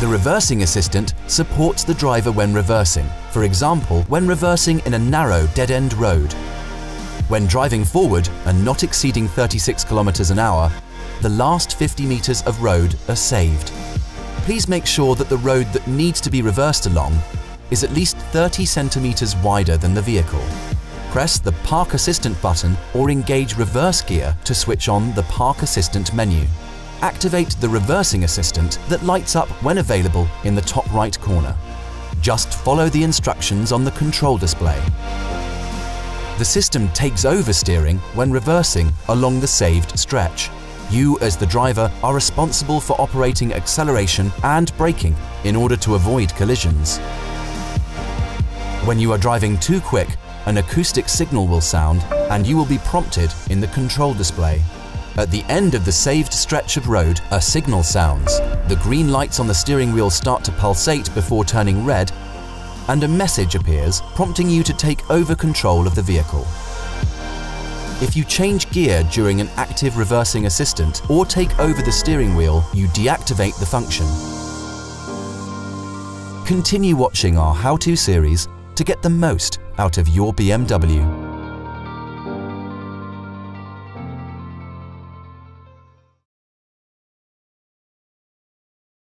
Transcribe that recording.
The reversing assistant supports the driver when reversing, for example, when reversing in a narrow dead-end road. When driving forward and not exceeding 36 km an hour, the last 50 meters of road are saved. Please make sure that the road that needs to be reversed along is at least 30 centimeters wider than the vehicle. Press the Park Assistant button or engage reverse gear to switch on the Park Assistant menu. Activate the reversing assistant that lights up when available in the top right corner. Just follow the instructions on the control display. The system takes over steering when reversing along the saved stretch. You, as the driver, are responsible for operating acceleration and braking in order to avoid collisions. When you are driving too quick, an acoustic signal will sound and you will be prompted in the control display. At the end of the saved stretch of road, a signal sounds. The green lights on the steering wheel start to pulsate before turning red, and a message appears prompting you to take over control of the vehicle. If you change gear during an active reversing assistant or take over the steering wheel, you deactivate the function. Continue watching our How-To series to get the most out of your BMW.